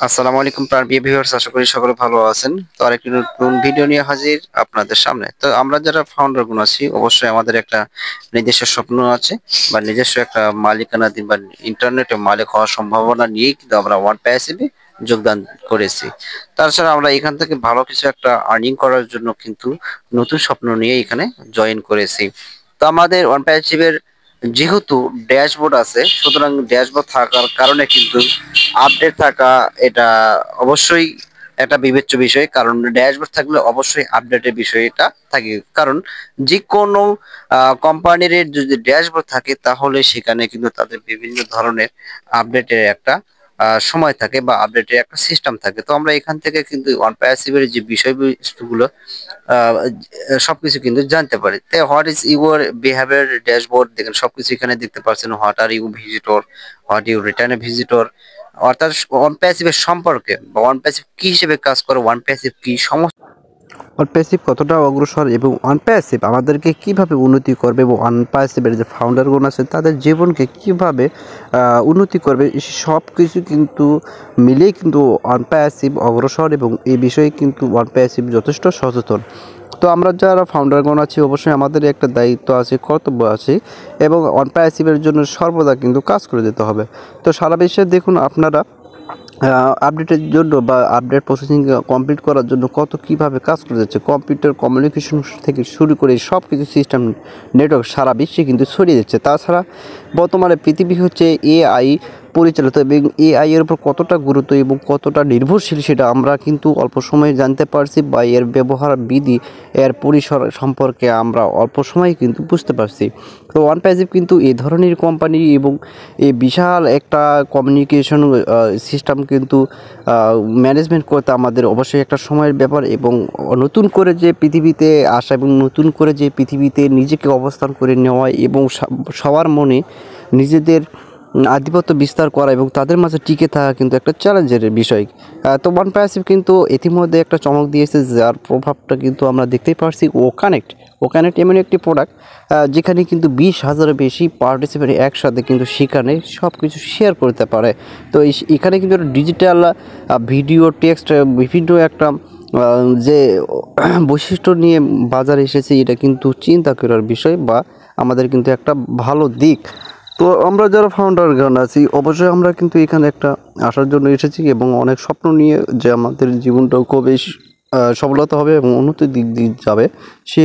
আসসালামু আলাইকুম প্রিয় ভিউয়ার্স, আশা করি সকলে ভালো আছেন। তো আরেকটি নতুন ভিডিও নিয়ে হাজির আপনাদের সামনে। তো আমরা যারা ফাউন্ডার গুণ আছি, অবশ্যই আমাদের একটা নিজস্ব স্বপ্ন আছে বা নিজস্ব একটা মালিকানাধীন বা ইন্টারনেটে মালিক হওয়ার সম্ভাবনা নিয়েই কিন্তু আমরা ওয়ান প্যাসিভে যোগদান করেছি। তাছাড়া আমরা এখান থেকে ভালো কিছু একটা আর্নিং করার জন্য কিন্তু নতুন স্বপ্ন নিয়ে এখানে জয়েন করেছি। তো আমাদের ওয়ান প্যাসিভের যেহেতু ড্যাশবোর্ড আছে, সুতরাং ড্যাশবোর্ড থাকার কারণে কিন্তু আপডেট থাকা এটা অবশ্যই একটা বিবেচ্য বিষয়, কারণ ড্যাশবোর্ড থাকলে অবশ্যই আপডেটের বিষয়টা থাকে। কারণ যে কোনো কোম্পানির যদি ড্যাশবোর্ড থাকে তাহলে সেখানে কিন্তু তাদের বিভিন্ন ধরনের আপডেটের একটা সময় থাকে বা আপডেটের একটা সিস্টেম থাকে। তো আমরা এখান থেকে কিন্তু ওয়ান প্যাসিভের যে বিষয়বস্তুগুলো আহ, সবকিছু কিন্তু জানতে পারি। তো what is your behaviour dashboard দেখেন, সবকিছু এখানে দেখতে পাচ্ছেন। What are you visitor, what you return a visitor, অর্থাৎ ওয়ান প্যাসিভের সম্পর্কে বা ওয়ান প্যাসিভ কি হিসেবে কাজ করে, ওয়ান প্যাসিভ কি সমস্ত, অনপ্যাসিভ কতটা অগ্রসর এবং অনপ্যাসিভ আমাদেরকে কিভাবে উন্নতি করবে এবং অনপ্যাসিভের যে ফাউন্ডারগণ আছে তাদের জীবনকে কিভাবে উন্নতি করবে, সব কিছু কিন্তু মিলেই কিন্তু অনপ্যাসিভ অগ্রসর এবং এই বিষয়ে কিন্তু অনপ্যাসিভ যথেষ্ট সচেতন। তো আমরা যারা ফাউন্ডারগণ আছি অবশ্যই আমাদের একটা দায়িত্ব আছে, কর্তব্য আছে এবং অনপ্যাসিভের জন্য সর্বদা কিন্তু কাজ করে যেতে হবে। তো সারা বিশ্বে দেখুন আপনারা আপডেটের জন্য বা আপডেট প্রসেসিং কমপ্লিট করার জন্য কত কীভাবে কাজ করে যাচ্ছে। কম্পিউটার কমিউনিকেশন থেকে শুরু করে সব কিছু সিস্টেম নেটওয়ার্ক সারা বিশ্বে কিন্তু ছড়িয়ে যাচ্ছে। তাছাড়া বর্তমানে পৃথিবী হচ্ছে এআই পরিচালিত এবং এআই এর উপর কতটা গুরুত্ব এবং কতটা নির্ভরশীল সেটা আমরা কিন্তু অল্প সময়ে জানতে পারছি, বা এর ব্যবহার বিধি, এর পরিসর সম্পর্কে আমরা অল্প সময়ে কিন্তু বুঝতে পারছি। তো ওয়ান প্যাসিভ কিন্তু এই ধরনের কোম্পানি এবং এই বিশাল একটা কমিউনিকেশন সিস্টেম কিন্তু ম্যানেজমেন্ট করতে আমাদের অবশ্যই একটা সময়ের ব্যাপার, এবং নতুন করে যে পৃথিবীতে আসা এবং নতুন করে যে পৃথিবীতে নিজেকে অবস্থান করে নেওয়া এবং সবার মনে নিজেদের আধিপত্য বিস্তার করা এবং তাদের মাঝে টিকে থাকা কিন্তু একটা চ্যালেঞ্জের বিষয়। তো ওয়ান প্যাসিভ কিন্তু ইতিমধ্যে একটা চমক দিয়েছে, যার প্রভাবটা কিন্তু আমরা দেখতেই পারছি। ও কানেক্ট এমন একটি প্রোডাক্ট যেখানে কিন্তু 20,000-এর বেশি পার্টিসিপেন্ট একসাথে কিন্তু সেখানে সব কিছু শেয়ার করতে পারে। তো এখানে কিন্তু ডিজিটাল ভিডিও, টেক্সট, বিভিন্ন একটা যে বৈশিষ্ট্য নিয়ে বাজারে এসেছে, এটা কিন্তু চিন্তা করার বিষয় বা আমাদের কিন্তু একটা ভালো দিক। তো আমরা যারা ফাউন্ডারগণ আছি অবশ্যই আমরা কিন্তু এখানে একটা আসার জন্য এসেছি এবং অনেক স্বপ্ন নিয়ে যে আমাদের জীবনটাও খুব বেশি সফলতা হবে এবং উন্নতির দিক দিয়ে যাবে, সে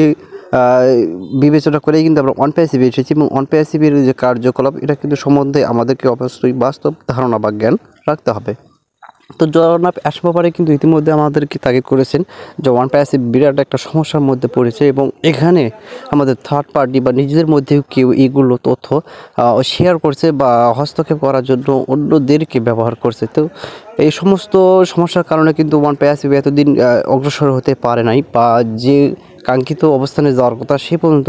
বিবেচনা করেই কিন্তু আমরা ওয়ান প্যাসিভে এসেছি। এবং ওয়ান প্যাসিভের যে কার্যকলাপ এটা কিন্তু সম্বন্ধে আমাদেরকে অবশ্যই বাস্তব ধারণা বা জ্ঞান রাখতে হবে। তো জনাব অ্যাশ ব্যাপারে কিন্তু ইতিমধ্যে আমাদেরকে তাগিদ করেছেন যে ওয়ান প্যাসিভ বিরাট একটা সমস্যার মধ্যে পড়েছে এবং এখানে আমাদের থার্ড পার্টি বা নিজেদের মধ্যেও কেউ এগুলো তথ্য শেয়ার করছে বা হস্তক্ষেপ করার জন্য অন্যদেরকে ব্যবহার করছে। তো এই সমস্ত সমস্যার কারণে কিন্তু ওয়ান প্যাসিভ এতদিন অগ্রসর হতে পারে নাই, বা যে কাঙ্ক্ষিত অবস্থানে যাওয়ার কথা সে পর্যন্ত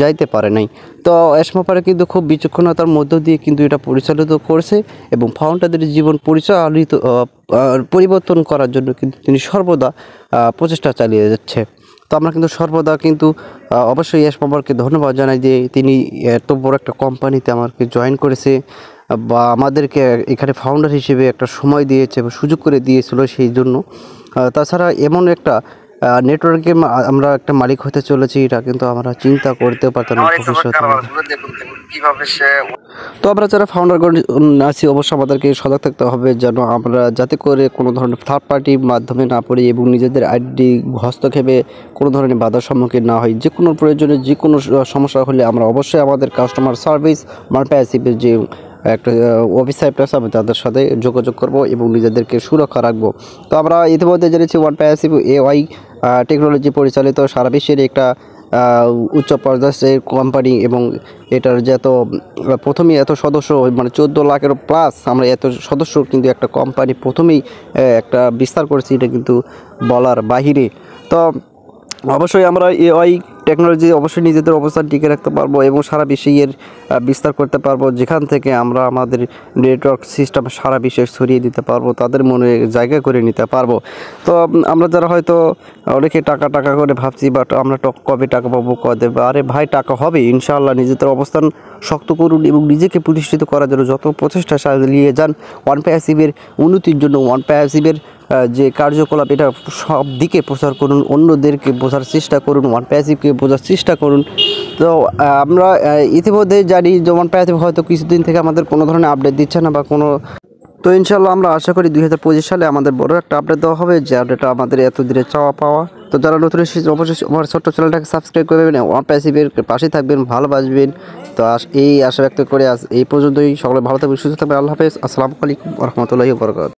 যাইতে পারে নাই। তো অ্যাশ ব্যাপারে কিন্তু খুব বিচক্ষণতার মধ্য দিয়ে কিন্তু এটা পরিচালিত করছে এবং ফাউন্ডারদের জীবন পরিবর্তন করার জন্য কিন্তু তিনি সর্বদা প্রচেষ্টা চালিয়ে যাচ্ছে। তো আমরা কিন্তু সর্বদা কিন্তু অবশ্যই ইয়াশ বাবারকে ধন্যবাদ জানাই যে তিনি এত বড় একটা কোম্পানিতে আমাকে জয়েন করেছে বা আমাদেরকে এখানে ফাউন্ডার হিসেবে একটা সময় দিয়েছে বা সুযোগ করে দিয়েছিল সেই জন্য। তাছাড়া এমন একটা নেটওয়ার্কে আমরা একটা মালিক হতে চলেছি, এটা কিন্তু আমরা চিন্তা করতেও পারতাম না ভবিষ্যতে। তো আমরা যারা ফাউন্ডার আছি অবশ্যই আমাদেরকে সজাগ থাকতে হবে যেন আমরা যাতে করে কোনো ধরনের থার্ড পার্টির মাধ্যমে না পড়ি এবং নিজেদের আইডি হস্তক্ষেপে কোনো ধরনের বাধার সম্মুখীন না হয়। যে কোনো প্রয়োজনে যে কোনো সমস্যা হলে আমরা অবশ্যই আমাদের কাস্টমার সার্ভিস মার্পেসিভের যে একটা ওয়েবসাইট আছে আমি তাদের সাথে যোগাযোগ করব এবং নিজেদেরকে সুরক্ষা রাখবো। তো আমরা ইতিমধ্যে জেনেছি ওয়ান প্যাসিভ এআই টেকনোলজি পরিচালিত সারা বিশ্বের একটা উচ্চ পর্যায়ের কোম্পানি এবং এটার যে এত প্রথমেই এত সদস্য মানে 14 লাখেরও প্লাস আমরা এত সদস্য কিন্তু একটা কোম্পানি প্রথমেই একটা বিস্তার করেছি, এটা কিন্তু বলার বাহিরে। তো অবশ্যই আমরা এআই টেকনোলজি অবশ্যই নিজেদের অবস্থান টিকে রাখতে পারবো এবং সারা বিশ্বে এর বিস্তার করতে পারবো, যেখান থেকে আমরা আমাদের নেটওয়ার্ক সিস্টেম সারা বিশ্বে ছড়িয়ে দিতে পারবো, তাদের মনে জায়গা করে নিতে পারবো। তো আমরা যারা হয়তো অনেকে টাকা টাকা করে ভাবছি, বাট আমরা কবে টাকা পাবো, কবে, আরে ভাই টাকা হবে ইনশাআল্লাহ। নিজেদের অবস্থান শক্ত করুন এবং নিজেকে প্রতিষ্ঠিত করার জন্য যত প্রচেষ্টা চালিয়ে যান। ওয়ান প্যাসিভের উন্নতির জন্য ওয়ান প্যাসিভের যে কার্যকলাপ এটা সব দিকে প্রচার করুন, অন্যদেরকে বোঝার চেষ্টা করুন, ওয়ান প্যাসিভকে বোঝার চেষ্টা করুন। তো আমরা ইতিমধ্যে জানি যে ওয়ান প্যাসিভ হয়তো কিছুদিন থেকে আমাদের কোনো ধরনের আপডেট দিচ্ছে না বা কোনো, তো ইনশাল্লাহ আমরা আশা করি 2025 সালে আমাদের বড় একটা আপডেট দেওয়া হবে, যে আপডেটটা আমাদের এত দিনে চাওয়া পাওয়া। তো যারা নতুন এসেছে অবশ্যই আমার ছোট্ট চ্যানেলটাকে সাবস্ক্রাইব করবেন, ওয়ান প্যাসিভের পাশে থাকবেন, ভালোবাসবেন। তো এই আশা ব্যক্ত করে এই পর্যন্তই। সকলে ভালো থাকবেন, সুস্থ থাকবেন। আল্লাহ হাফেজ। আসসালামু আলাইকুম ওয়া রাহমাতুল্লাহি ওয়া বারাকাতুহু।